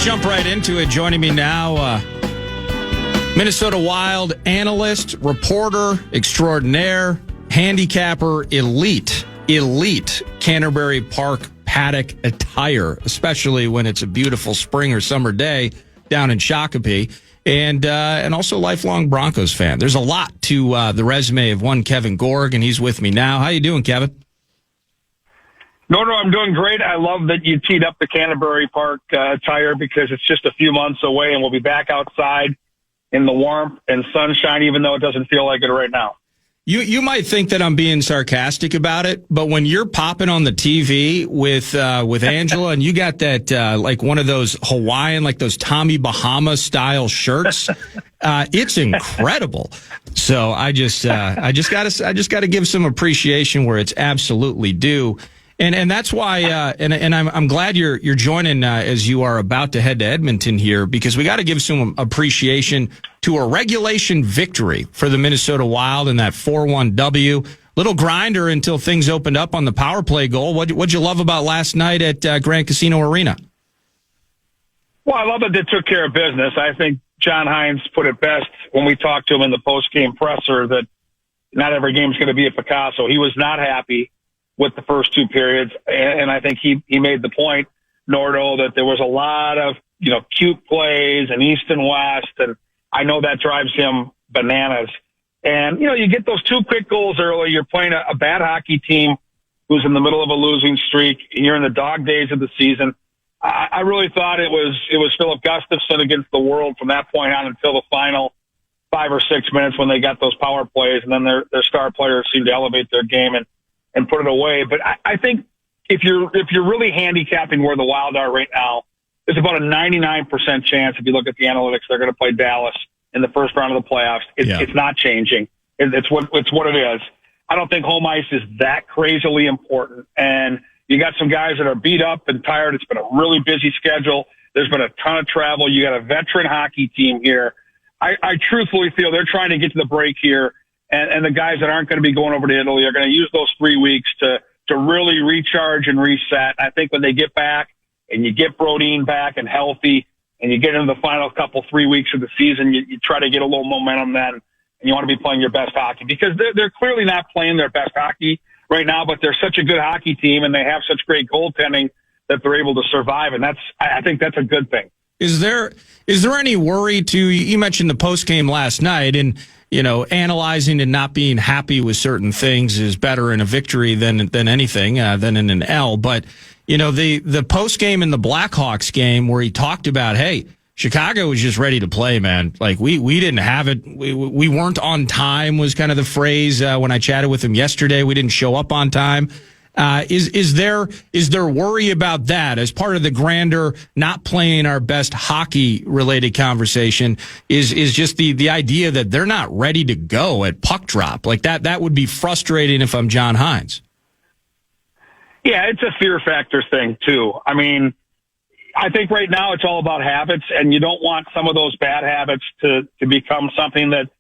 Let's jump right into it. Joining me now, Minnesota Wild analyst, reporter extraordinaire, handicapper, elite Canterbury Park paddock attire, especially when it's a beautiful spring or summer day down in Shakopee, and also lifelong Broncos fan. There's a lot to the resume of one Kevin Gorg, and he's with me now. How you doing, Kevin? No, I'm doing great. I love that you teed up the Canterbury Park attire because it's just a few months away, and we'll be back outside in the warmth and sunshine, even though it doesn't feel like it right now. You might think that I'm being sarcastic about it, but when you're popping on the TV with Angela and you got that like one of those Hawaiian, like those Tommy Bahama style shirts, it's incredible. So I just gotta give some appreciation where it's absolutely due. And that's why, and I'm glad you're joining as you are about to head to Edmonton here, because we got to give some appreciation to a regulation victory for the Minnesota Wild in that 4-1 W. Little grinder until things opened up on the power play goal. What'd you love about last night at Grand Casino Arena? Well, I love that they took care of business. I think John Hines put it best when we talked to him in the post-game presser that not every game is going to be a Picasso. He was not happy with the first two periods. And I think he made the point, Nordo, that there was a lot of, cute plays and east and west. And I know that drives him bananas. And, you get those two quick goals early. You're playing a bad hockey team who's in the middle of a losing streak. And you're in the dog days of the season. I really thought it was Philip Gustafson against the world from that point on until the final 5 or 6 minutes when they got those power plays. And then their star players seemed to elevate their game and put it away. But I think if you're really handicapping where the Wild are right now, there's about a 99% chance, if you look at the analytics, they're going to play Dallas in the first round of the playoffs. It's not changing. It's what it is. I don't think home ice is that crazily important. And you got some guys that are beat up and tired. It's been a really busy schedule. There's been a ton of travel. You got a veteran hockey team here. I truthfully feel they're trying to get to the break here. And the guys that aren't going to be going over to Italy are going to use those 3 weeks to really recharge and reset. I think when they get back and you get Brodin back and healthy and you get into the final 3 weeks of the season, you try to get a little momentum then, and you want to be playing your best hockey because they're clearly not playing their best hockey right now, but they're such a good hockey team and they have such great goaltending that they're able to survive. And I think that's a good thing. Is there any worry you mentioned the post game last night and, analyzing and not being happy with certain things is better in a victory than anything, than in an L. But, the post game in the Blackhawks game where he talked about, hey, Chicago was just ready to play, man. Like we didn't have it. We weren't on time was kind of the phrase when I chatted with him yesterday. We didn't show up on time. Is there worry about that as part of the grander not playing our best hockey related conversation is just the idea that they're not ready to go at puck drop like that would be frustrating if I'm John Hines. Yeah, it's a fear factor thing too. I mean, I think right now it's all about habits and you don't want some of those bad habits to become something that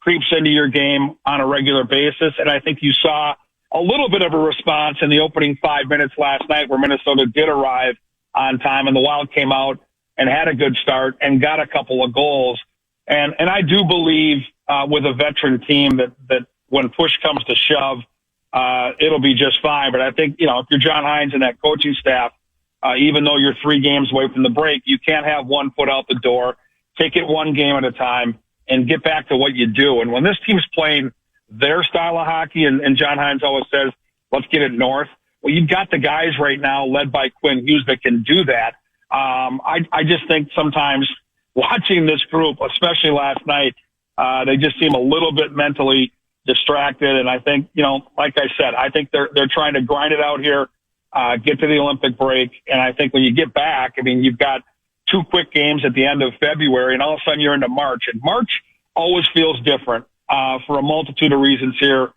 creeps into your game on a regular basis. And I think you saw a little bit of a response in the opening 5 minutes last night where Minnesota did arrive on time and the Wild came out and had a good start and got a couple of goals. And I do believe with a veteran team that when push comes to shove, it'll be just fine. But I think, if you're John Hines and that coaching staff, even though you're 3 games away from the break, you can't have one foot out the door. Take it one game at a time and get back to what you do. And when this team's playing their style of hockey, and John Hines always says, let's get it north. Well, you've got the guys right now led by Quinn Hughes that can do that. I just think sometimes watching this group, especially last night, they just seem a little bit mentally distracted. And I think, like I said, I think they're trying to grind it out here, get to the Olympic break. And I think when you get back, you've got 2 quick games at the end of February and all of a sudden you're into March. And March always feels different. For a multitude of reasons here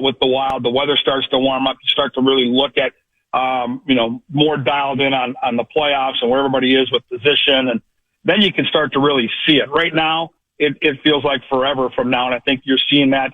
with the Wild. The weather starts to warm up. You start to really look at, more dialed in on the playoffs and where everybody is with position. And then you can start to really see it. Right now, it feels like forever from now. And I think you're seeing that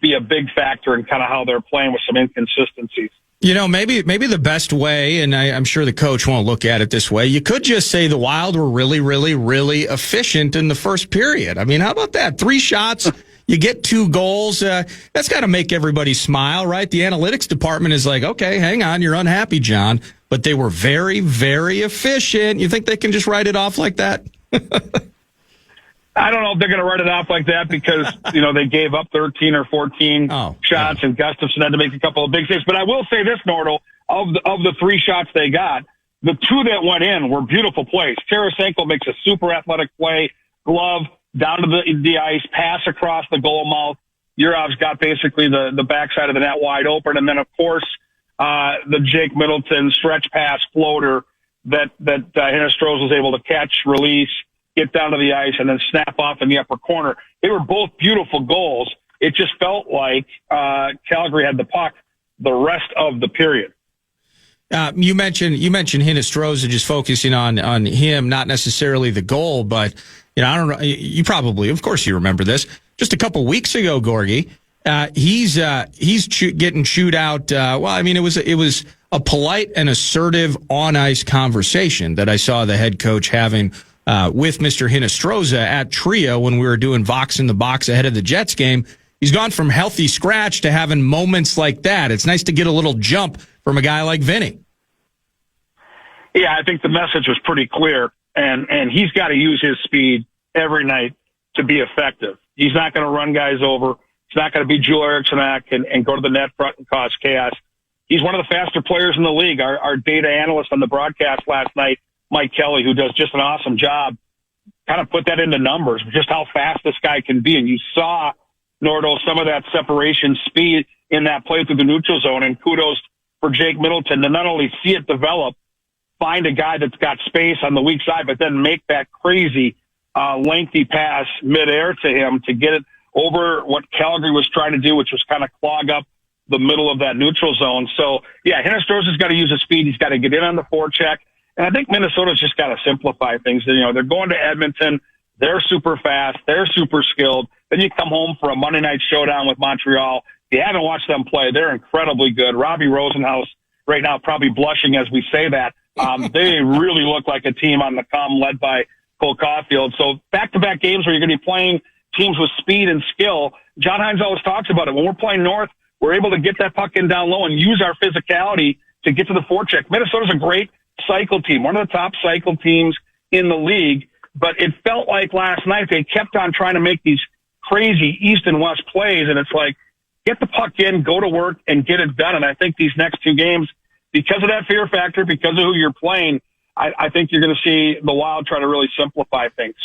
be a big factor in kind of how they're playing with some inconsistencies. Maybe the best way, and I'm sure the coach won't look at it this way, you could just say the Wild were really, really, really efficient in the first period. I mean, how about that? 3 shots, you get 2 goals. That's got to make everybody smile, right? The analytics department is like, okay, hang on, you're unhappy, John. But they were very, very efficient. You think they can just write it off like that? I don't know if they're going to write it off like that because, they gave up 13 or 14 shots and Gustafsson had to make a couple of big saves. But I will say this, Nordal, of the 3 shots they got, the 2 that went in were beautiful plays. Tarasenko makes a super athletic play, glove down to the ice, pass across the goal mouth. Yurov's got basically the backside of the net wide open. And then, of course, the Jake Middleton stretch pass floater that Hinostroza was able to catch, release, get down to the ice, and then snap off in the upper corner. They were both beautiful goals. It just felt like Calgary had the puck the rest of the period. You mentioned Hinostroza, just focusing on him, not necessarily the goal, but I don't know. You probably, of course, you remember this. Just a couple weeks ago, Gorgie, he's getting chewed out. It was a polite and assertive on ice conversation that I saw the head coach having with Mr. Hinostroza at Trio when we were doing Vox in the Box ahead of the Jets game. He's gone from healthy scratch to having moments like that. It's nice to get a little jump from a guy like Vinny. Yeah, I think the message was pretty clear, and he's got to use his speed every night to be effective. He's not going to run guys over. He's not going to be Joel Eriksson and go to the net front and cause chaos. He's one of the faster players in the league. Our data analyst on the broadcast last night, Mike Kelly, who does just an awesome job, kind of put that into numbers, just how fast this guy can be. And you saw, Nordal, some of that separation speed in that play through the neutral zone, and kudos for Jake Middleton to not only see it develop, find a guy that's got space on the weak side, but then make that crazy lengthy pass midair to him to get it over what Calgary was trying to do, which was kind of clog up the middle of that neutral zone. So, yeah, Hinostroza's got to use his speed. He's got to get in on the forecheck. And I think Minnesota's just got to simplify things. They're going to Edmonton. They're super fast. They're super skilled. Then you come home for a Monday night showdown with Montreal. If you haven't watched them play, they're incredibly good. Robbie Rosenhaus right now probably blushing as we say that. They really look like a team on the come led by Cole Caulfield. So back-to-back games where you're going to be playing teams with speed and skill. John Hines always talks about it. When we're playing North, we're able to get that puck in down low and use our physicality to get to the forecheck. Minnesota's a great cycle team, one of the top cycle teams in the league, but it felt like last night they kept on trying to make these crazy east and west plays, and it's like, get the puck in, go to work, and get it done. And I think these next 2 games, because of that fear factor, because of who you're playing, I think you're going to see the Wild try to really simplify things.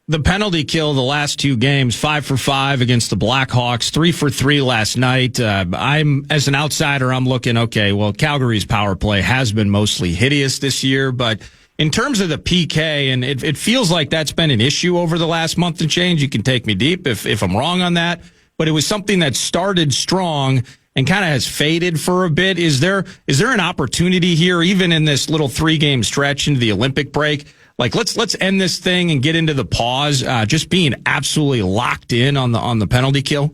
The penalty kill the last 2 games, 5 for 5 against the Blackhawks, 3 for 3 last night. As an outsider, I'm looking, okay, well, Calgary's power play has been mostly hideous this year, but in terms of the PK, and it feels like that's been an issue over the last month and change. You can take me deep if I'm wrong on that, but it was something that started strong and kind of has faded for a bit. Is there an opportunity here, even in this little 3-game stretch into the Olympic break? Like, let's end this thing and get into the pause, just being absolutely locked in on the penalty kill?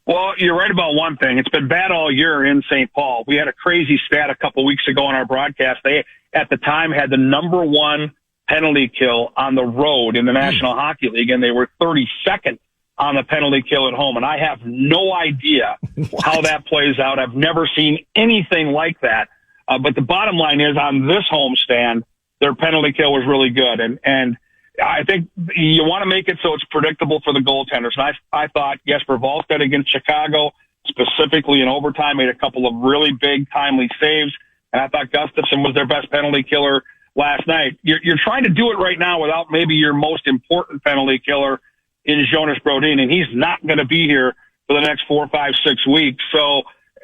Well, you're right about one thing. It's been bad all year in St. Paul. We had a crazy stat a couple weeks ago on our broadcast. They, at the time, had the number 1 penalty kill on the road in the National Hockey League, and they were 32nd on the penalty kill at home. And I have no idea how that plays out. I've never seen anything like that. But the bottom line is, on this homestand, their penalty kill was really good. And I think you want to make it so it's predictable for the goaltenders. And I thought Jesper Wallstedt against Chicago, specifically in overtime, made a couple of really big, timely saves. And I thought Gustafsson was their best penalty killer last night. You're trying to do it right now without maybe your most important penalty killer in Jonas Brodin, and he's not going to be here for the next 4, 5, 6 weeks. So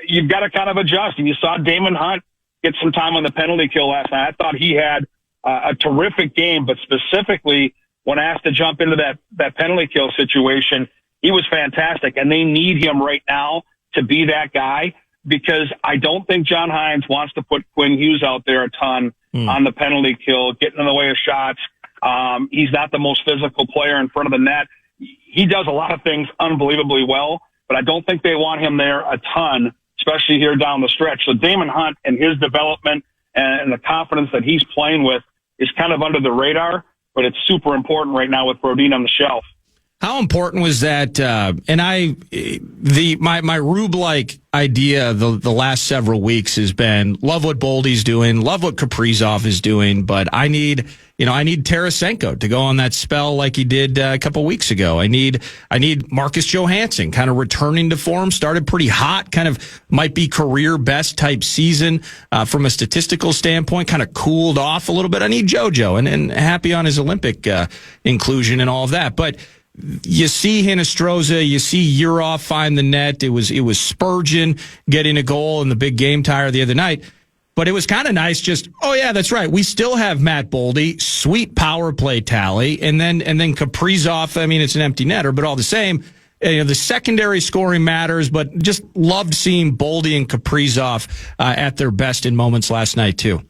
you've got to kind of adjust. And you saw Damon Hunt get some time on the penalty kill last night. I thought he had a terrific game, but specifically when asked to jump into that penalty kill situation, he was fantastic. And they need him right now to be that guy, because I don't think John Hines wants to put Quinn Hughes out there a ton on the penalty kill, getting in the way of shots. He's not the most physical player in front of the net. He does a lot of things unbelievably well, but I don't think they want him there a ton especially here down the stretch. So Damon Hunt and his development and the confidence that he's playing with is kind of under the radar, but it's super important right now with Brodin on the shelf. How important was that? My Rube-like idea the last several weeks has been love what Boldy's doing, love what Kaprizov is doing, but I need Tarasenko to go on that spell like he did a couple weeks ago. I need Marcus Johansson kind of returning to form, started pretty hot, kind of might be career best type season from a statistical standpoint, kind of cooled off a little bit. I need JoJo and happy on his Olympic inclusion and all of that, but you see Hinostroza, you see Urov find the net. It was Spurgeon getting a goal in the big game tire the other night. But it was kind of nice just, oh yeah, that's right. We still have Matt Boldy, sweet power play tally, and then Kaprizov, I mean, it's an empty netter, but all the same, the secondary scoring matters, but just loved seeing Boldy and Kaprizov at their best in moments last night too.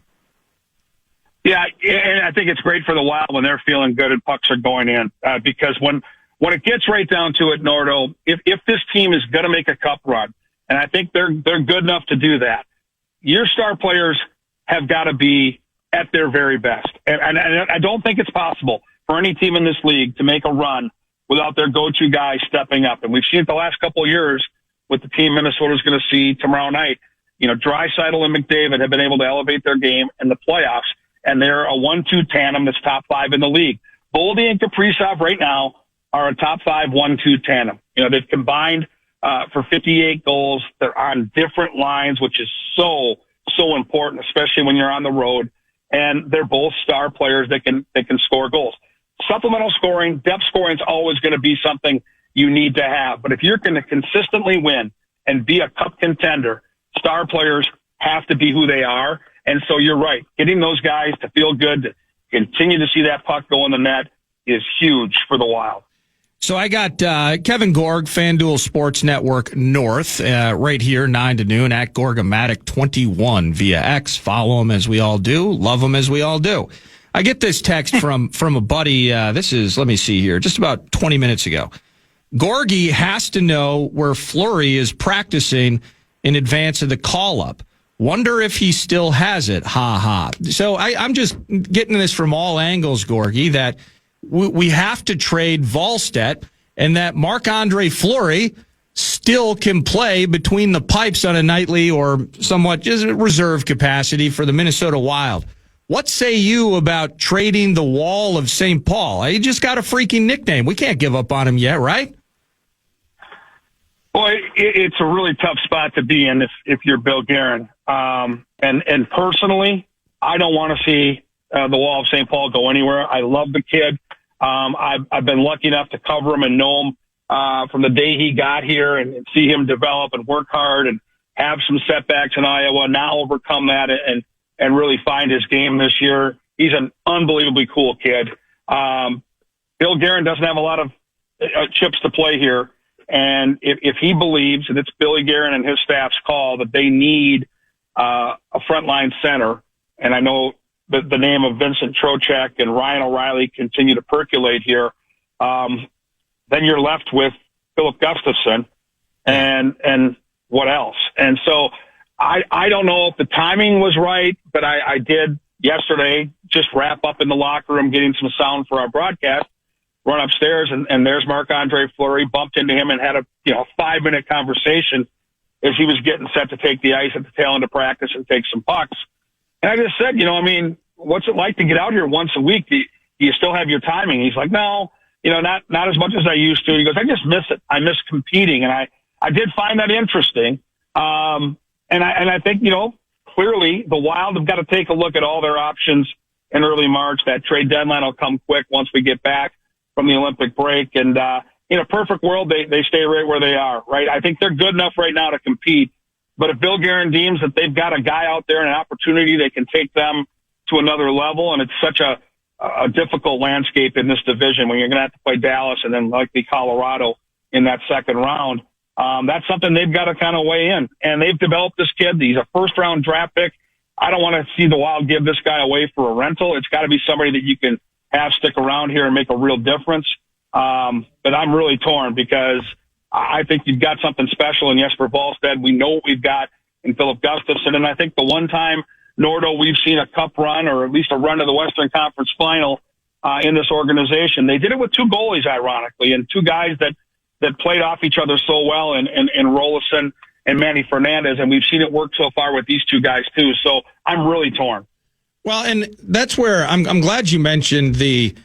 Yeah, and I think it's great for the Wild when they're feeling good and pucks are going in, because when it gets right down to it, Nordo, if this team is going to make a cup run, and I think they're good enough to do that, your star players have got to be at their very best. And I don't think it's possible for any team in this league to make a run without their go-to guy stepping up. And we've seen it the last couple of years with the team Minnesota's going to see tomorrow night. Draisaitl and McDavid have been able to elevate their game in the playoffs, and they're a 1-2 tandem that's top 5 in the league. Boldy and Kaprizov right now are a top 5 1-2 tandem. They've combined for 58 goals. They're on different lines, which is so important, especially when you're on the road. And they're both star players that can score goals. Supplemental scoring, depth scoring is always going to be something you need to have. But if you're going to consistently win and be a cup contender, star players have to be who they are. And so you're right. Getting those guys to feel good, to continue to see that puck go in the net is huge for the Wild. So I got Kevin Gorg, FanDuel Sports Network North, right here, 9 to noon, at Gorgamatic21 via X. Follow him as we all do. Love him as we all do. I get this text from a buddy. This is, let me see here, just about 20 minutes ago. Gorgie has to know where Fleury is practicing in advance of the call-up. Wonder if he still has it. Ha ha. So I'm just getting this from all angles, Gorgie, that we have to trade Wallstedt and that Marc-Andre Fleury still can play between the pipes on a nightly or somewhat just reserve capacity for the Minnesota Wild. What say you about trading the Wall of St. Paul? He just got a freaking nickname. We can't give up on him yet, right? Boy, it's a really tough spot to be in if you're Bill Guerin. And personally, I don't want to see the Wall of St. Paul go anywhere. I love the kid. I've been lucky enough to cover him and know him from the day he got here and see him develop and work hard and have some setbacks in Iowa, now overcome that and really find his game this year. He's an unbelievably cool kid. Bill Guerin doesn't have a lot of chips to play here. And if he believes, and it's Billy Guerin and his staff's call, that they need a frontline center, and I know the name of Vincent Trocheck and Ryan O'Reilly continue to percolate here, then you're left with Philip Gustafson and what else? And so I don't know if the timing was right, but I did yesterday just wrap up in the locker room getting some sound for our broadcast, run upstairs, and there's Marc-Andre Fleury, bumped into him and had a 5-minute conversation as he was getting set to take the ice at the tail end of practice and take some pucks. And I just said, what's it like to get out here once a week? Do you still have your timing? He's like, no, not as much as I used to. He goes, I just miss it. I miss competing. And I did find that interesting. And I think, clearly the Wild have got to take a look at all their options in early March. That trade deadline will come quick once we get back from the Olympic break. And, in a perfect world, they stay right where they are, right? I think they're good enough right now to compete. But if Bill Guerin deems that they've got a guy out there and an opportunity, they can take them to another level. And it's such a difficult landscape in this division when you're going to have to play Dallas and then likely Colorado in that second round. That's something they've got to kind of weigh in. And they've developed this kid. He's a first-round draft pick. I don't want to see the Wild give this guy away for a rental. It's got to be somebody that you can have stick around here and make a real difference. But I'm really torn because I think you've got something special in Jesper Wallstedt. We know what we've got in Philip Gustafsson. And I think the one time, Nordo, we've seen a cup run or at least a run to the Western Conference Final in this organization. They did it with two goalies, ironically, and two guys that played off each other so well in Rolison and Manny Fernandez. And we've seen it work so far with these two guys, too. So I'm really torn. Well, and that's where I'm glad you mentioned the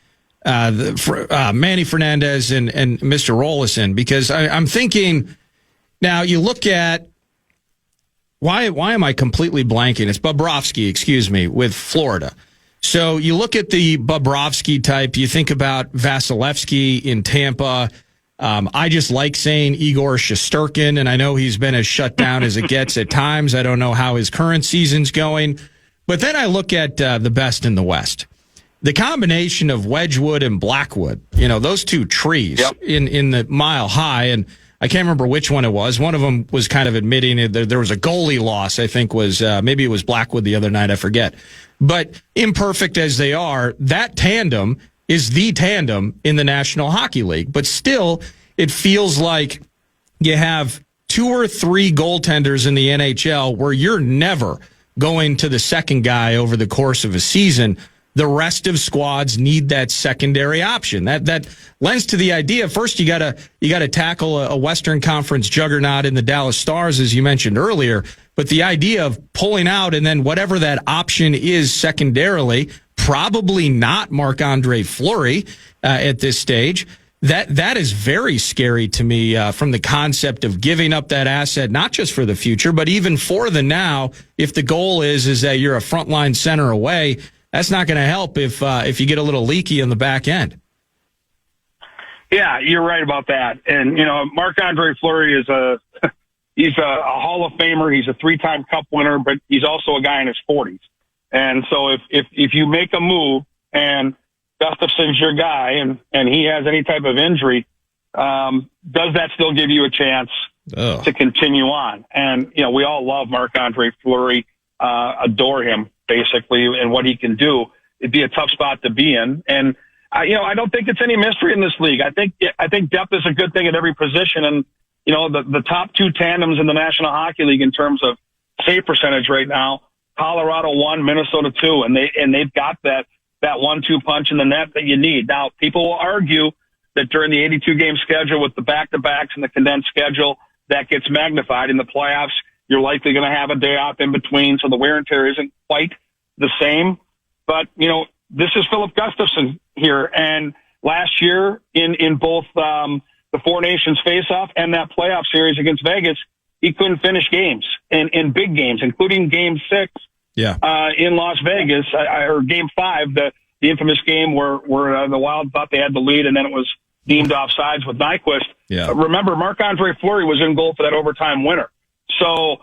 Manny Fernandez and Mr. Rolison, because I'm thinking now you look at why am I completely blanking? It's Bobrovsky, excuse me, with Florida. So you look at the Bobrovsky type, you think about Vasilevsky in Tampa. I just like saying Igor Shesterkin, and I know he's been as shut down as it gets at times. I don't know how his current season's going. But then I look at the best in the West. The combination of Wedgwood and Blackwood, those two trees in the Mile High, and I can't remember which one it was. One of them was kind of admitting that there was a goalie loss, I think was, maybe it was Blackwood the other night, I forget. But imperfect as they are, that tandem is the tandem in the National Hockey League. But still, it feels like you have two or three goaltenders in the NHL where you're never going to the second guy over the course of a season. The rest of squads need that secondary option. That lends to the idea. First, you gotta tackle a Western Conference juggernaut in the Dallas Stars, as you mentioned earlier. But the idea of pulling out and then whatever that option is secondarily, probably not Marc-Andre Fleury at this stage. That is very scary to me from the concept of giving up that asset, not just for the future, but even for the now. If the goal is that you're a frontline center away, that's not going to help if you get a little leaky on the back end. Yeah, you're right about that. And Marc-Andre Fleury is he's a Hall of Famer. He's a 3-time Cup winner, but he's also a guy in his 40s. And so if you make a move and Gustafsson's your guy and he has any type of injury, does that still give you a chance to continue on? And we all love Marc-Andre Fleury, adore him, basically, and what he can do. It'd be a tough spot to be in. And, I don't think it's any mystery in this league. I think depth is a good thing at every position. And, the top two tandems in the National Hockey League in terms of save percentage right now, Colorado 1, Minnesota 2, and they've got that 1-2 punch in the net that you need. Now, people will argue that during the 82-game schedule with the back-to-backs and the condensed schedule, that gets magnified. In the playoffs, you're likely going to have a day off in between, so the wear and tear isn't quite the same. But, this is Philip Gustafsson here. And last year in both the Four Nations face-off and that playoff series against Vegas, he couldn't finish games in big games, including Game 6 in Las Vegas, or Game 5, the infamous game where the Wild thought they had the lead and then it was deemed offsides with Nyquist. Yeah. Remember, Marc-Andre Fleury was in goal for that overtime winner. So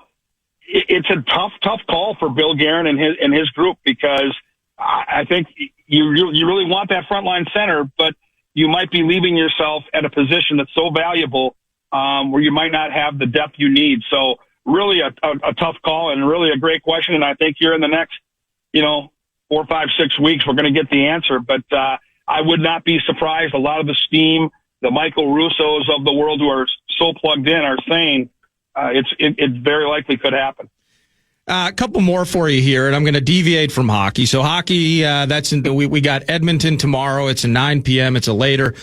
it's a tough call for Bill Guerin and his group, because I think you really want that frontline center, but you might be leaving yourself at a position that's so valuable where you might not have the depth you need. So really a tough call and really a great question. And I think here in the next, 4, 5, 6 weeks, we're going to get the answer. But I would not be surprised. A lot of the steam, the Michael Russos of the world who are so plugged in are saying it very likely could happen. A couple more for you here, and I'm going to deviate from hockey. So hockey, we got Edmonton tomorrow. It's a 9 p.m. It's a later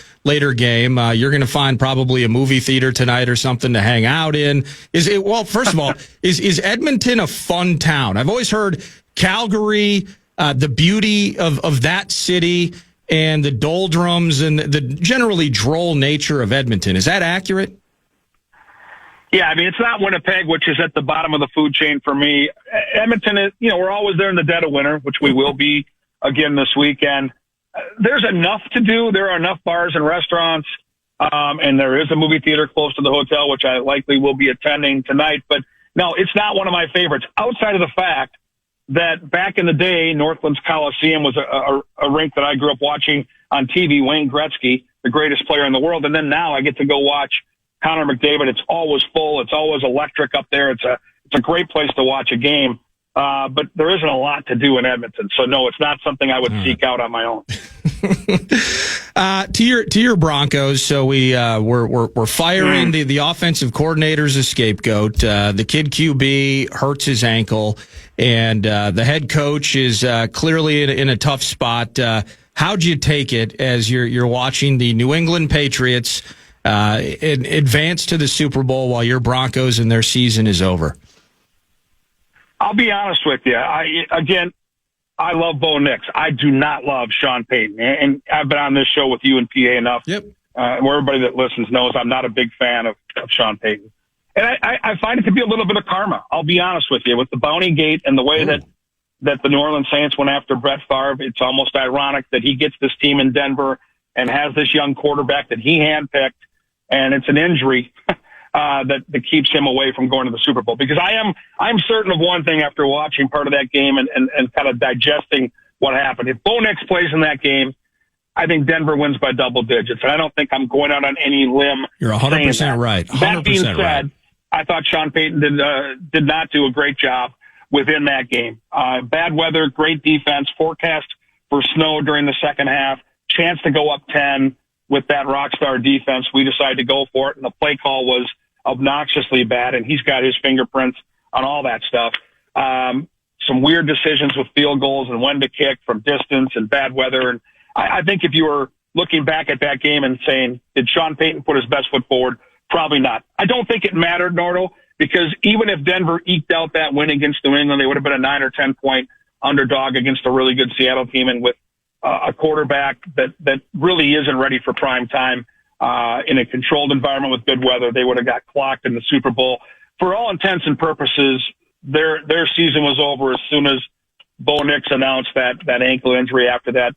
game. You're going to find probably a movie theater tonight or something to hang out in. First of all, is Edmonton a fun town? I've always heard Calgary, the beauty of that city and the doldrums and the generally droll nature of Edmonton. Is that accurate? Yeah, I mean, it's not Winnipeg, which is at the bottom of the food chain for me. Edmonton is, we're always there in the dead of winter, which we will be again this weekend. There's enough to do. There are enough bars and restaurants, and there is a movie theater close to the hotel, which I likely will be attending tonight. But no, it's not one of my favorites, outside of the fact that back in the day, Northland's Coliseum was a rink that I grew up watching on TV, Wayne Gretzky, the greatest player in the world. And then now I get to go watch Connor McDavid. It's always full. It's always electric up there. It's a great place to watch a game. But there isn't a lot to do in Edmonton. So no, it's not something I would seek out on my own. To your Broncos. So we're firing the offensive coordinator's a scapegoat. The kid QB hurts his ankle, and the head coach is clearly in a tough spot. How'd you take it as you're watching the New England Patriots advance to the Super Bowl while your Broncos and their season is over? I'll be honest with you. I love Bo Nix. I do not love Sean Payton. And I've been on this show with you and PA enough. Yep. Where everybody that listens knows I'm not a big fan of Sean Payton. And I find it to be a little bit of karma. I'll be honest with you. With the Bounty Gate and the way that the New Orleans Saints went after Brett Favre, it's almost ironic that he gets this team in Denver and has this young quarterback that he handpicked, and it's an injury that keeps him away from going to the Super Bowl. Because I'm certain of one thing after watching part of that game and kind of digesting what happened. If Bo Nix plays in that game, I think Denver wins by double digits. And I don't think I'm going out on any limb. You're 100% right. 100% that being said, right. I thought Sean Payton did not do a great job within that game. Bad weather, great defense, forecast for snow during the second half, chance to go up 10 with that rock star defense. We decided to go for it, and the play call was obnoxiously bad, and he's got his fingerprints on all that stuff. Some weird decisions with field goals and when to kick from distance and bad weather. And I think if you were looking back at that game and saying, did Sean Payton put his best foot forward? Probably not. I don't think it mattered, Nardo, because even if Denver eked out that win against New England, they would have been a 9 or 10 point underdog against a really good Seattle team, and with a quarterback that really isn't ready for prime time. In a controlled environment with good weather, they would have got clocked in the Super Bowl. For all intents and purposes, their season was over as soon as Bo Nix announced that ankle injury after that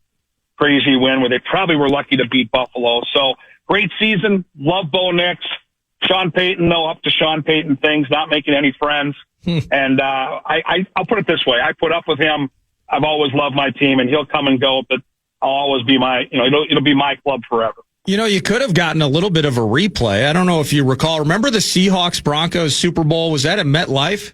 crazy win where they probably were lucky to beat Buffalo. So great season. Love Bo Nix. Sean Payton, though, up to Sean Payton things, not making any friends. And I'll put it this way. I put up with him. I've always loved my team, and he'll come and go, but I'll always be it'll be my club forever. You could have gotten a little bit of a replay. I don't know if you recall. Remember the Seahawks-Broncos Super Bowl? Was that at MetLife?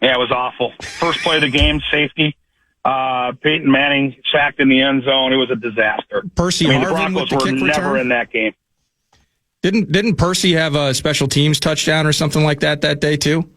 Yeah, it was awful. First play of the game, safety. Peyton Manning sacked in the end zone. It was a disaster. Percy the Harvin Broncos with the were kick never return? in that game. Didn't Percy have a special teams touchdown or something like that day too?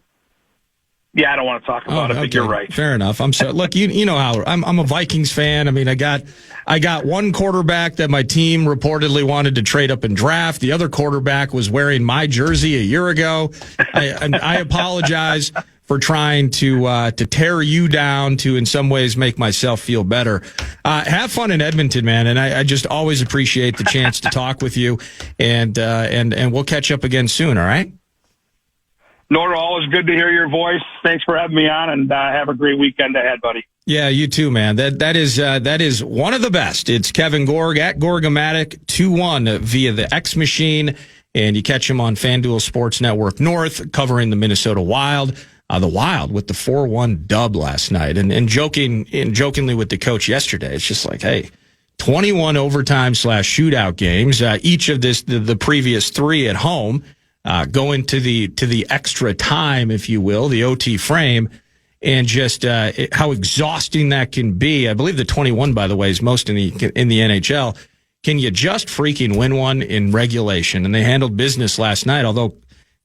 Yeah, I don't want to talk about it, but you're right. Fair enough. I'm sorry. Look, you know how I'm a Vikings fan. I mean, I got one quarterback that my team reportedly wanted to trade up and draft. The other quarterback was wearing my jersey a year ago. I apologize for trying to tear you down to, in some ways, make myself feel better. Have fun in Edmonton, man, and I just always appreciate the chance to talk with you, and we'll catch up again soon. All right. Nora, always good to hear your voice. Thanks for having me on, and have a great weekend ahead, buddy. Yeah, you too, man. That is one of the best. It's Kevin Gorg at Gorgomatic 2-1 via the X Machine, and you catch him on FanDuel Sports Network North covering the Minnesota Wild. The Wild with the 4-1 dub last night, and jokingly with the coach yesterday. It's just like, hey, 21 overtime / shootout games. Each of the previous 3 at home. Going to the extra time, if you will, the OT frame, and just how exhausting that can be. I believe the 21, by the way, is most in the NHL. Can you just freaking win one in regulation? And they handled business last night, although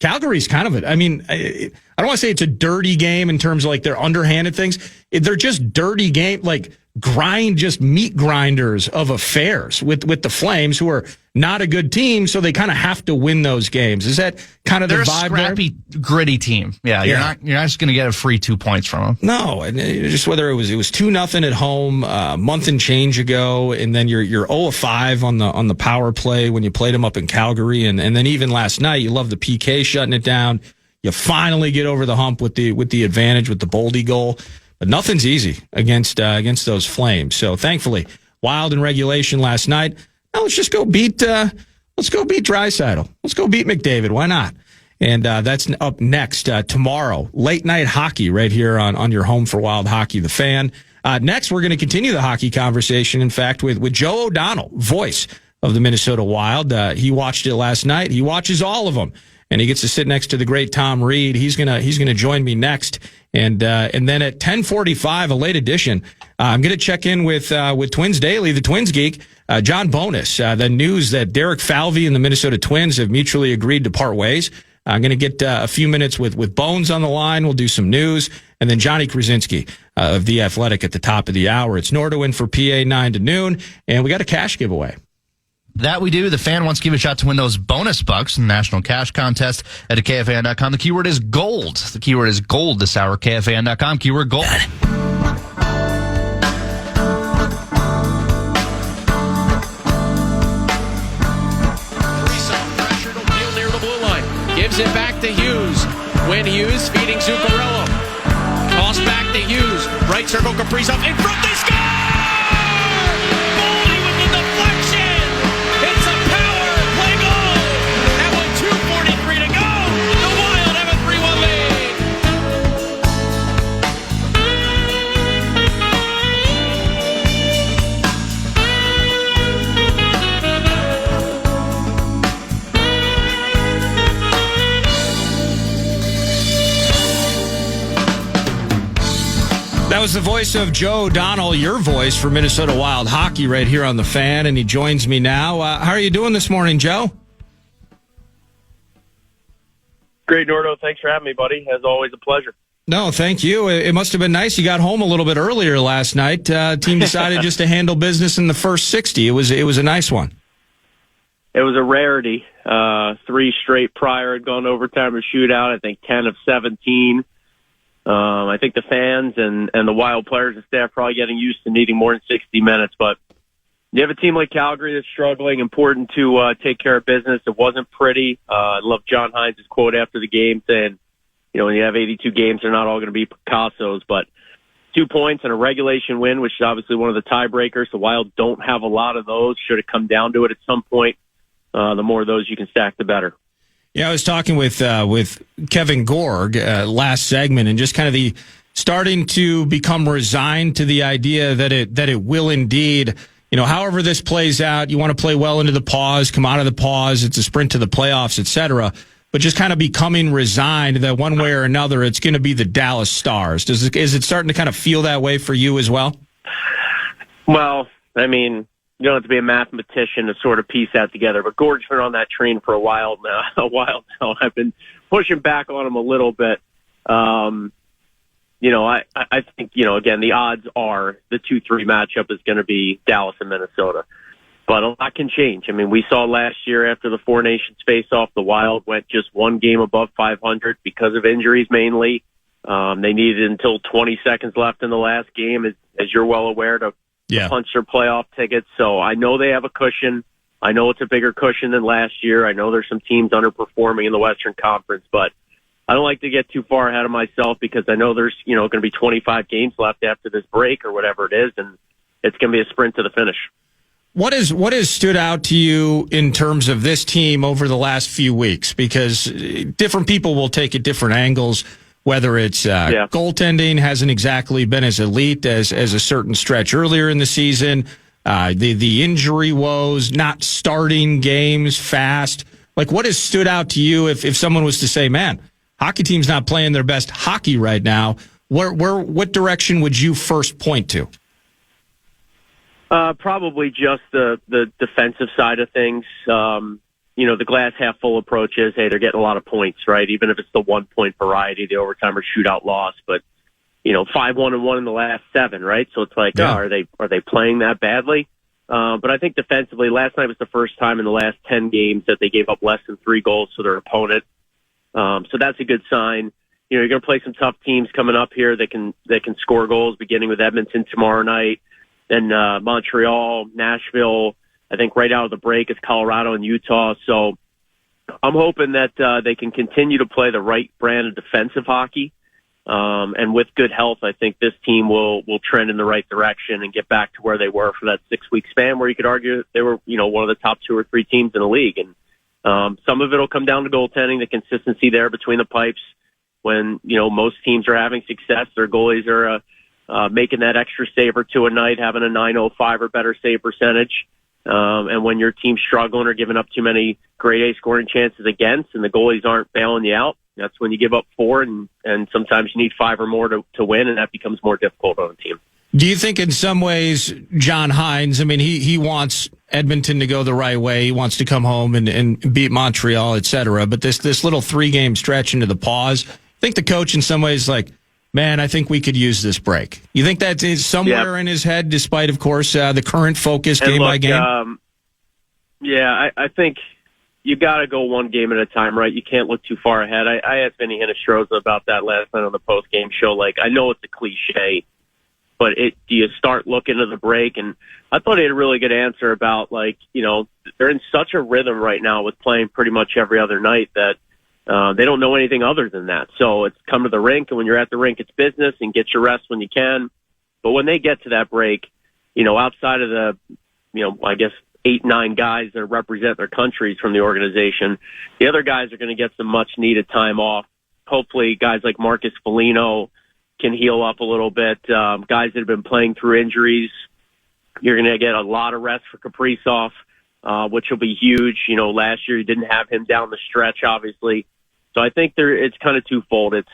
Calgary's kind of I mean, I don't want to say it's a dirty game in terms of like they're underhanded things. They're just dirty game, like just meat grinders of affairs with the Flames, who are not a good team, so they kind of have to win those games. Is that kind of the vibe? They're a scrappy, gritty team. Yeah, you're not just going to get a free 2 points from them. No, and just whether it was 2-0 at home a month and change ago, and then you're 0-5 on the power play when you played them up in Calgary, and then even last night you love the PK shutting it down. You finally get over the hump with the advantage with the Boldy goal. But nothing's easy against those Flames. So thankfully, Wild in regulation last night. Now let's just go beat Draisaitl. Let's go beat McDavid. Why not? And that's up next tomorrow. Late night hockey right here on your home for Wild Hockey, the Fan. Next, we're going to continue the hockey conversation. In fact, with Joe O'Donnell, voice of the Minnesota Wild. He watched it last night. He watches all of them. And he gets to sit next to the great Tom Reed. He's gonna join me next, and then at 10:45, a late edition, I'm going to check in with Twins Daily, the Twins geek, John Bonus. The news that Derek Falvey and the Minnesota Twins have mutually agreed to part ways. I'm going to get a few minutes with Bones on the line. We'll do some news. And then Johnny Krasinski of The Athletic at the top of the hour. It's Nordowin for PA 9 to noon, and we got a cash giveaway. That we do. The fan wants to give a shot to win those bonus bucks in the National Cash Contest at KFAN.com. The keyword is gold. The keyword is gold this hour. KFAN.com. Keyword gold. Gives it back to Hughes. Win Hughes feeding Zuccarello. Toss back to Hughes. Right circle, Kaprizov in front. They score! Boldy with the deflection. It's a power play goal. That one 2:43 to go. The Wild have a 3-1 lead. That was the voice of Joe O'Donnell, your voice for Minnesota Wild hockey right here on the Fan, and he joins me now. How are you doing this morning, Joe? Great, Nordo. Thanks for having me, buddy. As always, a pleasure. No, thank you. It must have been nice. You got home a little bit earlier last night. Team decided just to handle business in the first 60. It was a nice one. It was a rarity. 3 straight prior had gone overtime or shootout. I think 10 of 17. I think the fans and the Wild players and staff probably getting used to needing more than 60 minutes. But you have a team like Calgary that's struggling. Important to take care of business. It wasn't pretty. I love John Hines' quote after the game saying, you know, when you have 82 games, they're not all going to be Picassos. But 2 points and a regulation win, which is obviously one of the tiebreakers. The Wild don't have a lot of those. Should it come down to it at some point, the more of those you can stack, the better. Yeah, I was talking with Kevin Gorg last segment, and just kind of the starting to become resigned to the idea that it will indeed, you know, however this plays out, you want to play well into the pause, come out of the pause, it's a sprint to the playoffs, etc. But just kind of becoming resigned that one way or another, it's going to be the Dallas Stars. Is it starting to kind of feel that way for you as well? Well, I mean, you don't have to be a mathematician to sort of piece that together. But Gorg's been on that train for a while now. I've been pushing back on him a little bit. You know, I think, you know, again, the odds are the 2-3 matchup is going to be Dallas and Minnesota. But a lot can change. I mean, we saw last year after the Four Nations face-off, the Wild went just one game above 500 because of injuries mainly. They needed until 20 seconds left in the last game, as you're well aware, to punch their playoff tickets. So I know they have a cushion. I know it's a bigger cushion than last year. I know there's some teams underperforming in the Western Conference, but I don't like to get too far ahead of myself because I know there's, you know, going to be 25 games left after this break or whatever it is, and it's going to be a sprint to the finish. What has stood out to you in terms of this team over the last few weeks? Because different people will take it different angles. Whether it's goaltending hasn't exactly been as elite as a certain stretch earlier in the season, the injury woes, not starting games fast. Like, what has stood out to you if someone was to say, man, hockey team's not playing their best hockey right now? What direction would you first point to? Probably just the defensive side of things. You know, the glass half full approach is, hey, they're getting a lot of points, right? Even if it's the 1 point variety, the overtime or shootout loss. But, you know, 5-1-1 in the last 7, right? So it's like, are they playing that badly? But I think defensively, last night was the first time in the last 10 games that they gave up less than 3 goals to their opponent. So that's a good sign. You know, you're going to play some tough teams coming up here that can score goals, beginning with Edmonton tomorrow night, then Montreal, Nashville. I think right out of the break is Colorado and Utah. So I'm hoping that they can continue to play the right brand of defensive hockey. And with good health, I think this team will trend in the right direction and get back to where they were for that 6-week span where you could argue they were, you know, one of the top 2 or 3 teams in the league. And some of it will come down to goaltending, the consistency there between the pipes. When, you know, most teams are having success, their goalies are making that extra save or 2 a night, having a .905 or better save percentage. And when your team's struggling or giving up too many grade A scoring chances against and the goalies aren't bailing you out, that's when you give up 4 and sometimes you need 5 or more to win, and that becomes more difficult on a team. Do you think in some ways, John Hines, I mean, he wants Edmonton to go the right way. He wants to come home and beat Montreal, et cetera. But this little 3-game stretch into the pause, I think the coach in some ways like, man, I think we could use this break. You think that is somewhere in his head, despite, of course, the current focus game by game? I think you got to go one game at a time, right? You can't look too far ahead. I asked Vinny Hinostroza about that last night on the post-game show. Like, I know it's a cliche, but do you start looking at the break? And I thought he had a really good answer about, like, you know, they're in such a rhythm right now with playing pretty much every other night that they don't know anything other than that. So it's come to the rink, and when you're at the rink, it's business, and get your rest when you can. But when they get to that break, you know, outside of the, you know, I guess 8-9 guys that represent their countries from the organization, the other guys are going to get some much-needed time off. Hopefully guys like Marcus Foligno can heal up a little bit. Guys that have been playing through injuries, you're going to get a lot of rest for Kaprizov, which will be huge. You know, last year you didn't have him down the stretch, obviously. So I think it's kind of twofold. It's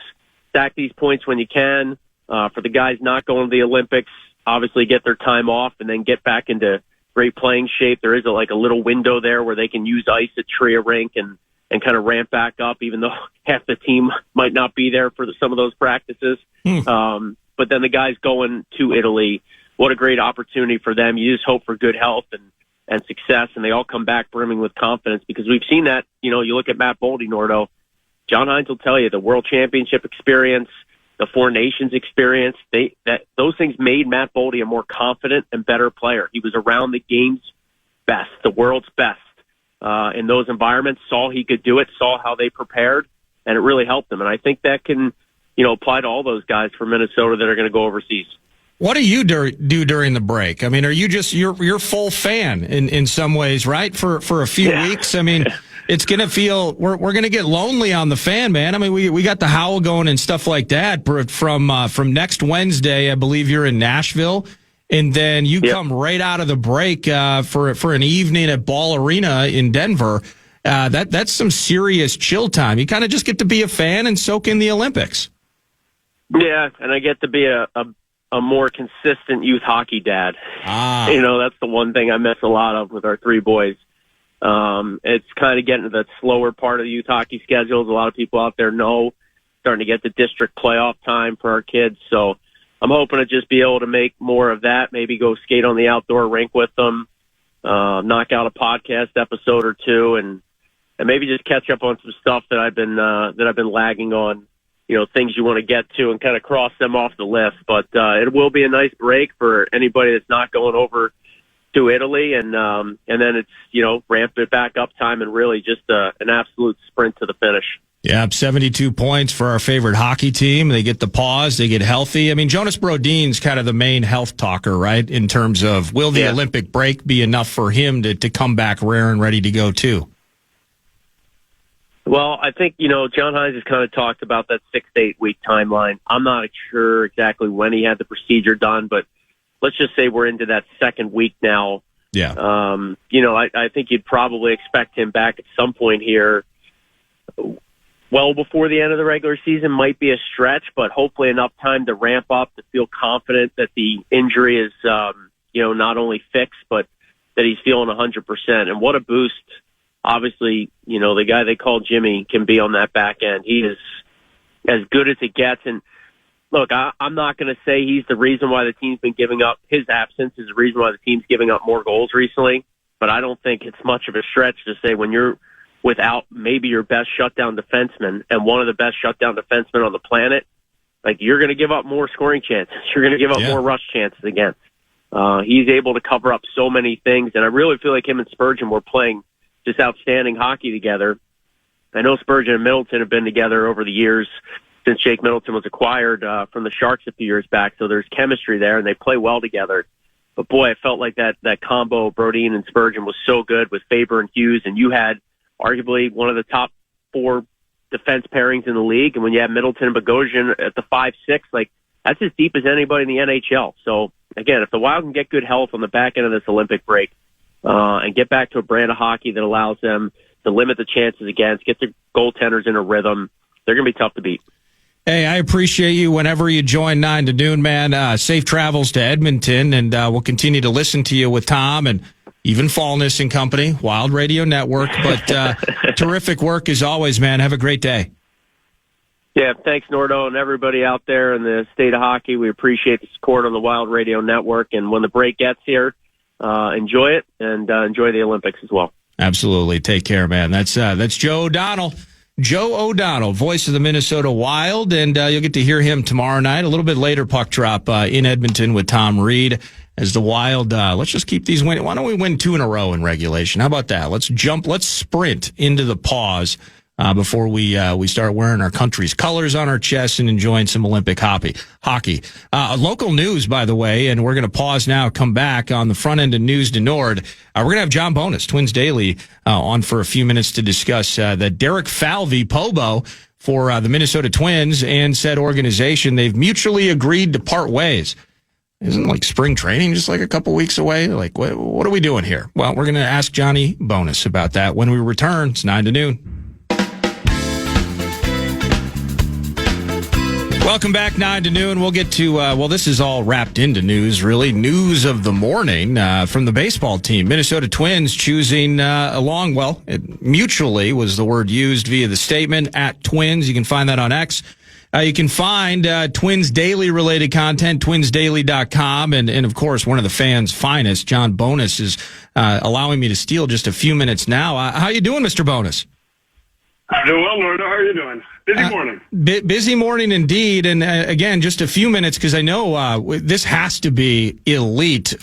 stack these points when you can. For the guys not going to the Olympics, obviously get their time off and then get back into great playing shape. There is a little window there where they can use ice at Tria Rink and kind of ramp back up, even though half the team might not be there for some of those practices. But then the guys going to Italy, what a great opportunity for them. You just hope for good health and success, and they all come back brimming with confidence, because we've seen that. You know, you look at Matt Boldy, Nordo. John Hines will tell you the World Championship experience, the Four Nations experience, those things made Matt Boldy a more confident and better player. He was around the game's best, the world's best in those environments, saw he could do it, saw how they prepared, and it really helped them. And I think that can, you know, apply to all those guys from Minnesota that are going to go overseas. What do you do during the break? I mean, are you just you're full fan in some ways, right? For a few weeks. I mean, it's going to feel we're going to get lonely on the fan, man. I mean, we got the Howl going and stuff like that from next Wednesday. I believe you're in Nashville, and then you come right out of the break for an evening at Ball Arena in Denver. That's some serious chill time. You kind of just get to be a fan and soak in the Olympics. Yeah, and I get to be a more consistent youth hockey dad. You know, that's the one thing I miss a lot of with our three boys. It's kind of getting to the slower part of the youth hockey schedules. A lot of people out there know, starting to get the district playoff time for our kids. So I'm hoping to just be able to make more of that, maybe go skate on the outdoor rink with them, knock out a podcast episode or two, and maybe just catch up on some stuff that I've been lagging on. You know, things you want to get to and kind of cross them off the list. But it will be a nice break for anybody that's not going over to Italy, and then it's, you know, ramp it back up time and really just an absolute sprint to the finish. Yeah, 72 points for our favorite hockey team. They get the pause, they get healthy. I mean, Jonas Brodin's kind of the main health talker, right? In terms of will the Olympic break be enough for him to come back rare and ready to go too? Well, I think, you know, John Hines has kind of talked about that 6 to 8 week timeline. I'm not sure exactly when he had the procedure done, but let's just say we're into that second week now. Yeah. You know, I think you'd probably expect him back at some point here. Well, before the end of the regular season might be a stretch, but hopefully enough time to ramp up, to feel confident that the injury is, you know, not only fixed, but that he's feeling 100%. And what a boost. Obviously, you know, the guy they call Jimmy can be on that back end. He is as good as it gets. And look, I'm not going to say he's the reason why the team's been giving up. His absence is the reason why the team's giving up more goals recently. But I don't think it's much of a stretch to say when you're without maybe your best shutdown defenseman and one of the best shutdown defensemen on the planet, like, you're going to give up more scoring chances. You're going to give up more rush chances against. He's able to cover up so many things. And I really feel like him and Spurgeon were playing just outstanding hockey together. I know Spurgeon and Middleton have been together over the years since Jake Middleton was acquired from the Sharks a few years back, so there's chemistry there, and they play well together. But, boy, I felt like that combo, Brodin and Spurgeon, was so good with Faber and Hughes, and you had arguably one of the top 4 defense pairings in the league, and when you have Middleton and Bogosian at the 5-6, like, that's as deep as anybody in the NHL. So, again, if the Wild can get good health on the back end of this Olympic break, and get back to a brand of hockey that allows them to limit the chances against, get the goaltenders in a rhythm, they're going to be tough to beat. Hey, I appreciate you whenever you join 9 to noon, man. Safe travels to Edmonton, and we'll continue to listen to you with Tom and even Fallness and Company, Wild Radio Network. But terrific work as always, man. Have a great day. Yeah, thanks, Nordo, and everybody out there in the state of hockey. We appreciate the support on the Wild Radio Network. And when the break gets here, enjoy it and enjoy the Olympics as well. Absolutely. Take care, man. That's Joe O'Donnell. Joe O'Donnell, voice of the Minnesota Wild, and you'll get to hear him tomorrow night. A little bit later, puck drop in Edmonton with Tom Reed as the Wild. Let's just keep these winning. Why don't we win 2 in a row in regulation? How about that? Let's sprint into the pause before we start wearing our country's colors on our chests and enjoying some Olympic hockey. Local news, by the way, and we're going to pause now, come back on the front end of News to Nord. We're going to have John Bonus, Twins Daily, on for a few minutes to discuss that Derek Falvey, Pobo, for the Minnesota Twins and said organization, they've mutually agreed to part ways. Isn't like spring training just like a couple weeks away? Like, what are we doing here? Well, we're going to ask Johnny Bonus about that when we return. It's 9 to noon. Welcome back, 9 to noon. We'll get to, this is all wrapped into news, really. News of the morning from the baseball team. Minnesota Twins choosing mutually was the word used via the statement, at Twins. You can find that on X. You can find Twins Daily related content, twinsdaily.com. And of course, one of the fans' finest, John Bonus, is allowing me to steal just a few minutes now. How you doing, Mr. Bonus? I'm doing well, Nordo. How are you doing? Busy morning. Busy morning indeed. And again, just a few minutes because I know this has to be elite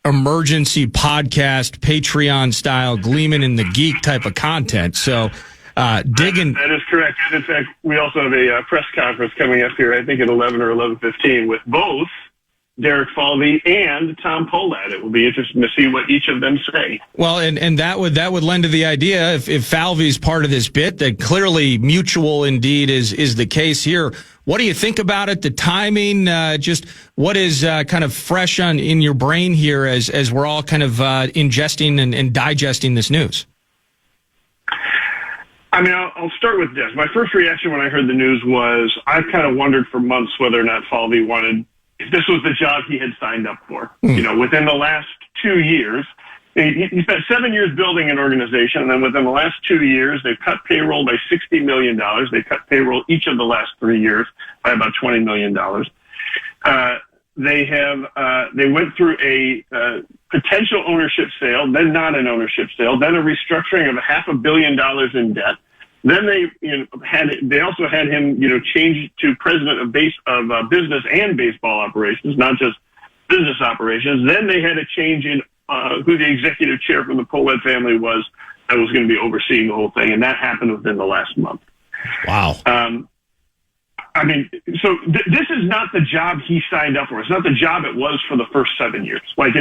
emergency podcast, Patreon style, Gleeman and the Geek type of content. So digging. That is correct. And in fact, we also have a press conference coming up here, I think at 11 or 11:15 with both Derek Falvey and Tom Pohlad. It will be interesting to see what each of them say. Well, and that would lend to the idea if Falvey's part of this bit that clearly mutual indeed is the case here. What do you think about it? The timing, just what is kind of fresh in your brain here as we're all kind of ingesting and digesting this news? I mean, I'll start with this. My first reaction when I heard the news was I've kind of wondered for months whether or not Falvey wanted. If this was the job he had signed up for. You know, within the last 2 years, he spent 7 years building an organization, and then within the last 2 years, they've cut payroll by $60 million. They cut payroll each of the last 3 years by about $20 million. They went through a potential ownership sale, then not an ownership sale, then a restructuring of $500 million in debt. Then they also had him, change to president of business and baseball operations, not just business operations. Then they had a change in who the executive chair from the Pohlad family was that was going to be overseeing the whole thing, and that happened within the last month. Wow. I mean, so this is not the job he signed up for. It's not the job it was for the first 7 years. Like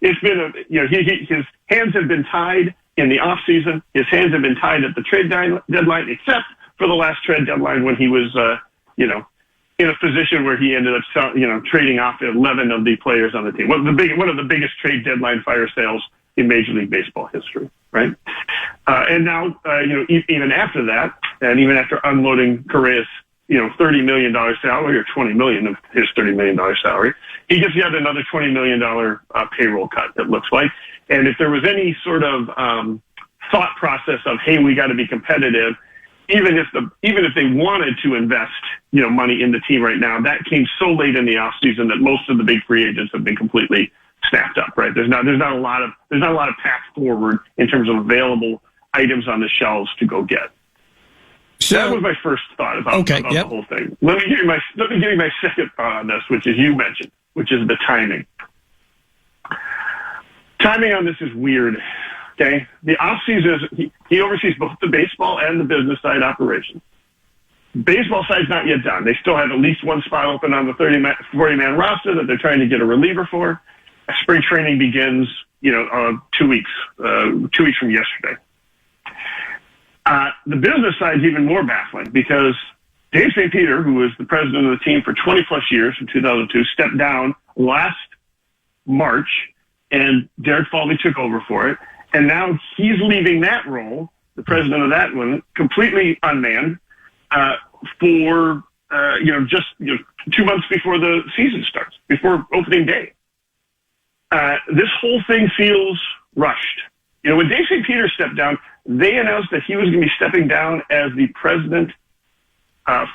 it's been his hands have been tied. In the off season, his hands have been tied at the trade deadline, except for the last trade deadline when he was, in a position where he ended up, trading off 11 of the players on the team. One of the biggest trade deadline fire sales in Major League Baseball history, right? And now, even after that, and even after unloading Correa's, $30 million salary or $20 million of his $30 million salary, he gets yet another $20 million payroll cut. It looks like. And if there was any sort of thought process of, hey, we got to be competitive, even if they wanted to invest, money in the team right now, that came so late in the offseason that most of the big free agents have been completely snapped up. Right? There's not a lot of path forward in terms of available items on the shelves to go get. So that was my first thought about the whole thing. Let me give you my second thought on this, which is you mentioned, which is the timing. Timing on this is weird, okay? The off-season, he oversees both the baseball and the business side operations. Baseball side's not yet done. They still have at least one spot open on the 40-man roster that they're trying to get a reliever for. Spring training begins, 2 weeks from yesterday. The business side is even more baffling because Dave St. Peter, who was the president of the team for 20-plus years from 2002, stepped down last March, and Derek Falvey took over for it. And now he's leaving that role, the president of that one, completely unmanned for just 2 months before the season starts, before opening day. This whole thing feels rushed. When Dave St. Peter stepped down, they announced that he was going to be stepping down as the president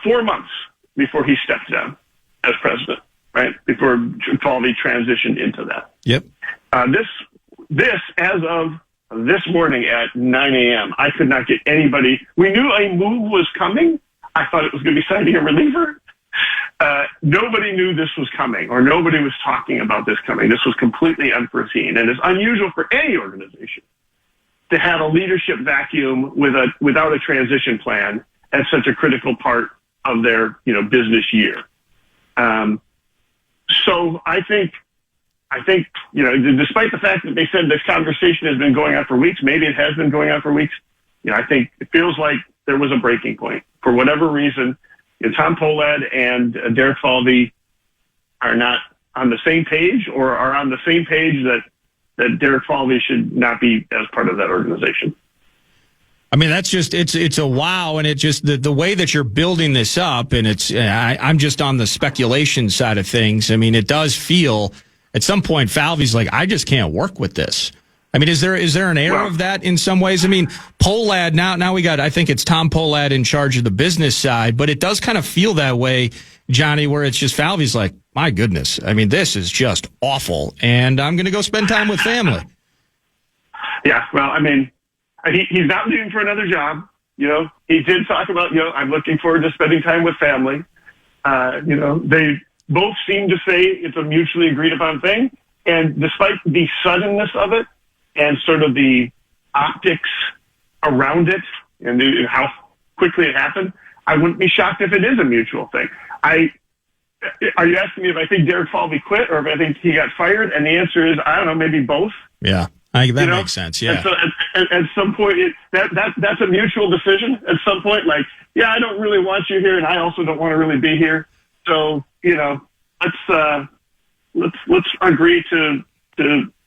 4 months before he stepped down as president, right? Before Falvey transitioned into that. Yep. This, as of this morning at 9 a.m., I could not get anybody. We knew a move was coming. I thought it was going to be signing a reliever. Nobody knew this was coming, or nobody was talking about this coming. This was completely unforeseen, and it's unusual for any organization to have a leadership vacuum without a transition plan as such a critical part of their business year. So I think despite the fact that they said this conversation has been going on for weeks, maybe it has been going on for weeks. I think it feels like there was a breaking point for whatever reason. Tom Pohlad and Derek Falvey are not on the same page, or are on the same page that Derek Falvey should not be as part of that organization. I mean, that's just, it's a wow. And it just, the way that you're building this up, and I'm just on the speculation side of things. I mean, it does feel at some point Falvey's like, I just can't work with this. I mean, is there an air of that in some ways? I mean, Pohlad, now we got, I think it's Tom Pohlad in charge of the business side, but it does kind of feel that way, Johnny, where it's just Falvey's like, my goodness, I mean, this is just awful, and I'm going to go spend time with family. Yeah, well, I mean, he's not leaving for another job. He did talk about, I'm looking forward to spending time with family. They both seem to say it's a mutually agreed upon thing, and despite the suddenness of it, and sort of the optics around it and how quickly it happened, I wouldn't be shocked if it is a mutual thing. Are you asking me if I think Derek Falvey quit or if I think he got fired? And the answer is, I don't know, maybe both. Yeah, that makes sense, yeah. And so at some point, that's a mutual decision. At some point, like, I don't really want you here, and I also don't want to really be here. So, let's agree to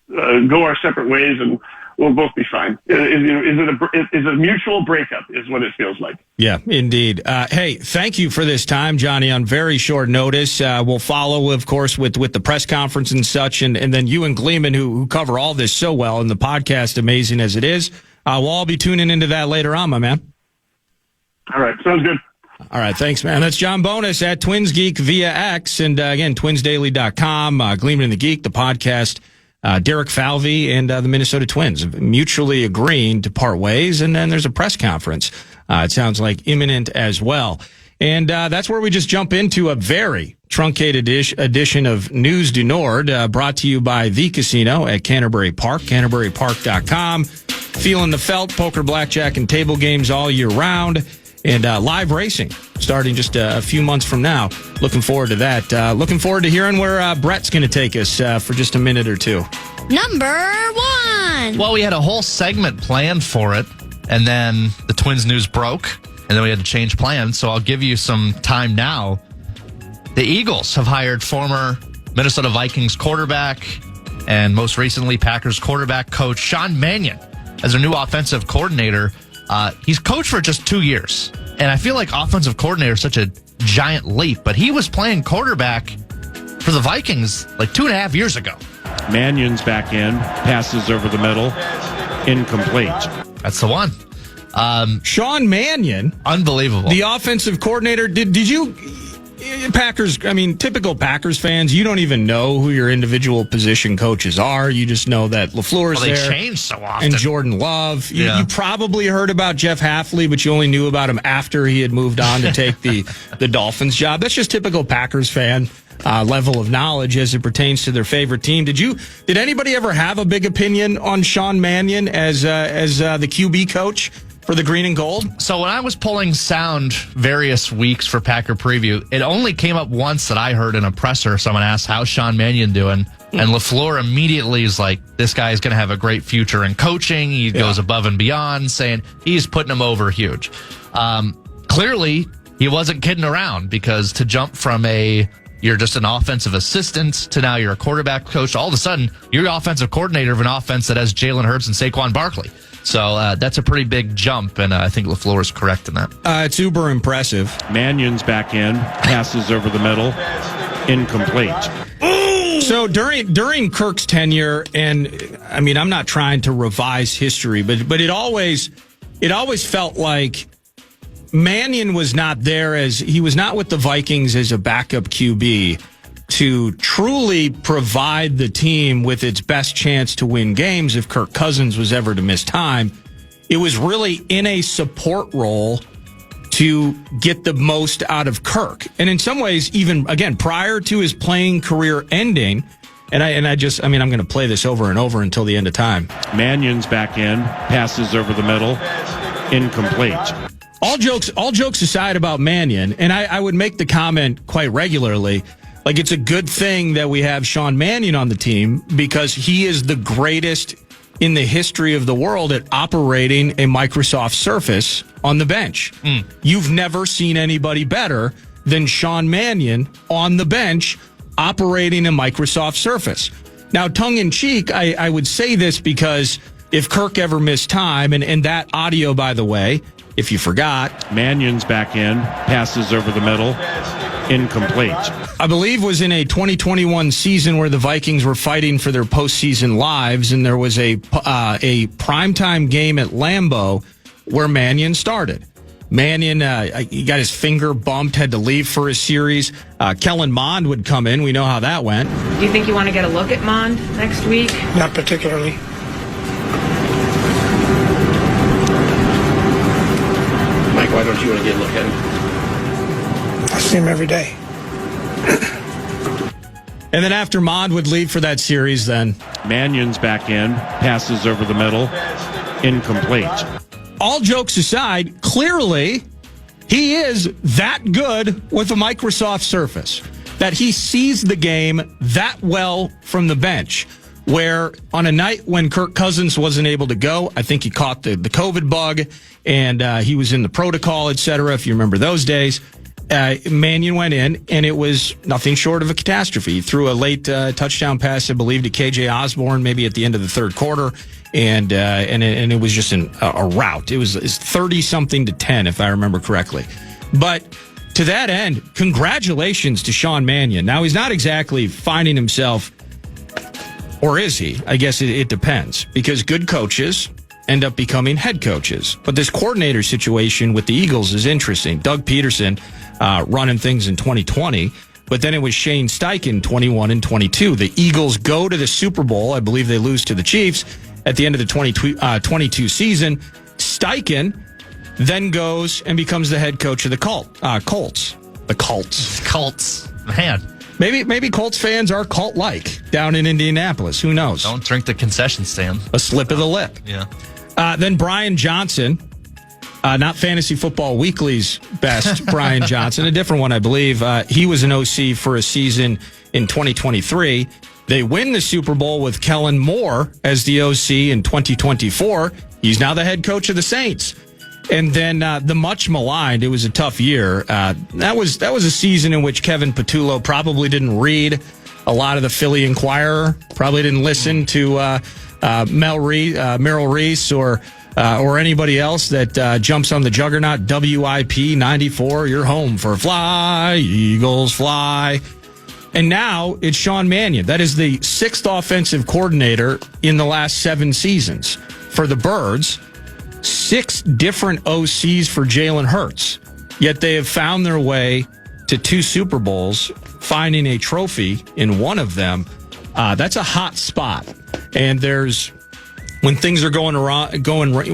go our separate ways, and we'll both be fine. Is a mutual breakup is what it feels like. Yeah, indeed. Hey, thank you for this time, Johnny, on very short notice. We'll follow, of course, with the press conference and such, and then you and Gleeman, who cover all this so well, and the podcast, amazing as it is. We'll all be tuning into that later on, my man. All right, sounds good. All right, thanks, man. That's John Bonus at Twins Geek via X, and again, twinsdaily.com, Gleeman and the Geek, the podcast. Derek Falvey and the Minnesota Twins mutually agreeing to part ways, and then there's a press conference. It sounds like imminent as well. And that's where we just jump into a very truncated edition of News du Nord, brought to you by The Casino at Canterbury Park, CanterburyPark.com. Feeling the felt, poker, blackjack, and table games all year round. And live racing starting just a few months from now. Looking forward to that. Looking forward to hearing where Brett's going to take us for just a minute or two. Number 1. Well, we had a whole segment planned for it, and then the Twins news broke, and then we had to change plans, so I'll give you some time now. The Eagles have hired former Minnesota Vikings quarterback and most recently Packers quarterback coach Sean Mannion as their new offensive coordinator. He's coached for just 2 years, and I feel like offensive coordinator is such a giant leap, but he was playing quarterback for the Vikings like 2.5 years ago. Mannion's back in, passes over the middle, incomplete. That's the one. Sean Mannion. Unbelievable. The offensive coordinator. Did you... Packers, I mean, typical Packers fans, you don't even know who your individual position coaches are. You just know that LaFleur's they there. Change so often. And Jordan Love. You probably heard about Jeff Hafley, but you only knew about him after he had moved on to take the Dolphins job. That's just typical Packers fan level of knowledge as it pertains to their favorite team. Did anybody ever have a big opinion on Sean Mannion as the QB coach for the green and gold? So when I was pulling sound various weeks for Packer Preview, it only came up once that I heard in a presser. Someone asked, how's Sean Mannion doing? And LaFleur immediately is like, this guy is going to have a great future in coaching. He goes above and beyond, saying he's putting him over huge. Clearly, he wasn't kidding around, because to jump from you're just an offensive assistant to now you're a quarterback coach, all of a sudden you're the offensive coordinator of an offense that has Jalen Hurts and Saquon Barkley. So that's a pretty big jump, and I think LaFleur is correct in that. It's uber impressive. Mannion's back in, passes over the middle, incomplete. So during Kirk's tenure, and I mean, I'm not trying to revise history, but it always felt like Mannion was not there he was not with the Vikings as a backup QB to truly provide the team with its best chance to win games if Kirk Cousins was ever to miss time. It was really in a support role to get the most out of Kirk. And in some ways, even, again, prior to his playing career ending, I'm going to play this over and over until the end of time. Mannion's back in, passes over the middle, incomplete. All jokes aside about Mannion, and I would make the comment quite regularly, like it's a good thing that we have Sean Mannion on the team because he is the greatest in the history of the world at operating a Microsoft Surface on the bench. You've never seen anybody better than Sean Mannion on the bench operating a Microsoft Surface. Now, tongue in cheek, I would say this because if Kirk ever missed time, and that audio, by the way, if you forgot, Mannion's back in, passes over the middle, incomplete. I believe was in a 2021 season where the Vikings were fighting for their postseason lives, and there was a primetime game at Lambeau where Mannion started. Mannion, he got his finger bumped, had to leave for a series. Kellen Mond would come in. We know how that went. Do you think you want to get a look at Mond next week? Not particularly. Mike, why don't you want to get a look at him? I see him every day. And then after Mond would leave for that series, then Mannion's back in, passes over the middle, incomplete. All jokes aside, clearly he is that good with a Microsoft Surface, that he sees the game that well from the bench, where on a night when Kirk Cousins wasn't able to go, I think he caught the COVID bug, and he was in the protocol, et cetera, if you remember those days. Mannion went in, and it was nothing short of a catastrophe. He threw a late touchdown pass, I believe, to KJ Osborne, maybe at the end of the third quarter, and it was just a rout. It was 30-something to 10, if I remember correctly. But to that end, congratulations to Sean Mannion. Now, he's not exactly finding himself, or is he? I guess it depends, because good coaches end up becoming head coaches. But this coordinator situation with the Eagles is interesting. Doug Peterson running things in 2020, but then it was Shane Steichen 21 and 22. The Eagles go to the Super Bowl. I believe they lose to the Chiefs at the end of the 22 season. Steichen then goes and becomes the head coach of the Colts. The Colts. Man. Maybe Colts fans are cult-like down in Indianapolis. Who knows? Don't drink the concession stand. A slip of the lip. Yeah. Then Brian Johnson, not Fantasy Football Weekly's best Brian Johnson, a different one, I believe. He was an OC for a season in 2023. They win the Super Bowl with Kellen Moore as the OC in 2024. He's now the head coach of the Saints. And then the much maligned, it was a tough year. That was a season in which Kevin Patullo probably didn't read a lot of the Philly Inquirer, probably didn't listen to Merrill Reese or anybody else that jumps on the juggernaut. WIP 94, you're home for fly, Eagles fly. And now it's Sean Mannion. That is the sixth offensive coordinator in the last 7 seasons for the Birds. 6 different OCs for Jalen Hurts. Yet they have found their way to 2 Super Bowls, finding a trophy in one of them. That's a hot spot. And when things are going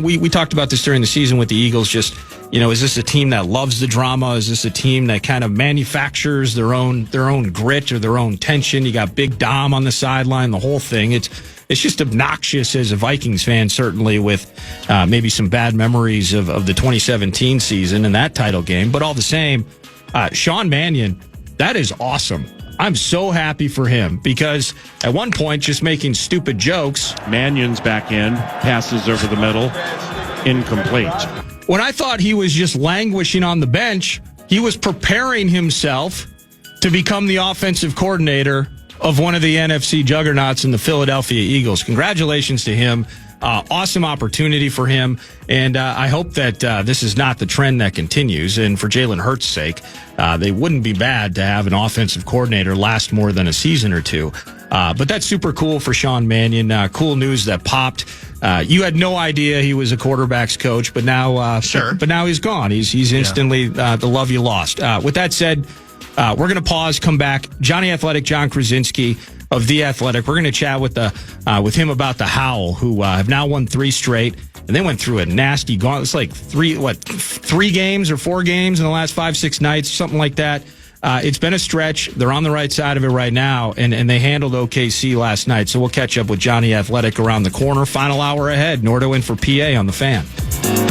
we talked about this during the season with the Eagles, just, is this a team that loves the drama? Is this a team that kind of manufactures their own grit or their own tension? You got Big Dom on the sideline, the whole thing. It's just obnoxious as a Vikings fan, certainly with maybe some bad memories of the 2017 season and that title game. But all the same, Sean Mannion, that is awesome. I'm so happy for him because at one point, just making stupid jokes. Mannion's back in, passes over the middle, incomplete. When I thought he was just languishing on the bench, he was preparing himself to become the offensive coordinator of one of the NFC juggernauts in the Philadelphia Eagles. Congratulations to him. awesome opportunity for him, and I hope that this is not the trend that continues. And for Jalen Hurts' sake, they wouldn't be bad to have an offensive coordinator last more than a season or two. But that's super cool for Sean Mannion. Cool news that popped. You had no idea he was a quarterback's coach, but now, but now he's gone. He's instantly the love you lost. With that said, we're going to pause, come back. Johnny Athletic, John Krasinski of The Athletic. We're going to chat with him about the Howl, who have now won 3 straight, and they went through a nasty gauntlet. It's like 3 games or 4 games in the last 5-6 nights, something like that. It's been a stretch. They're on the right side of it right now, and they handled OKC last night. So we'll catch up with Johnny Athletic around the corner. Final hour ahead. Nordo in for PA on the Fan.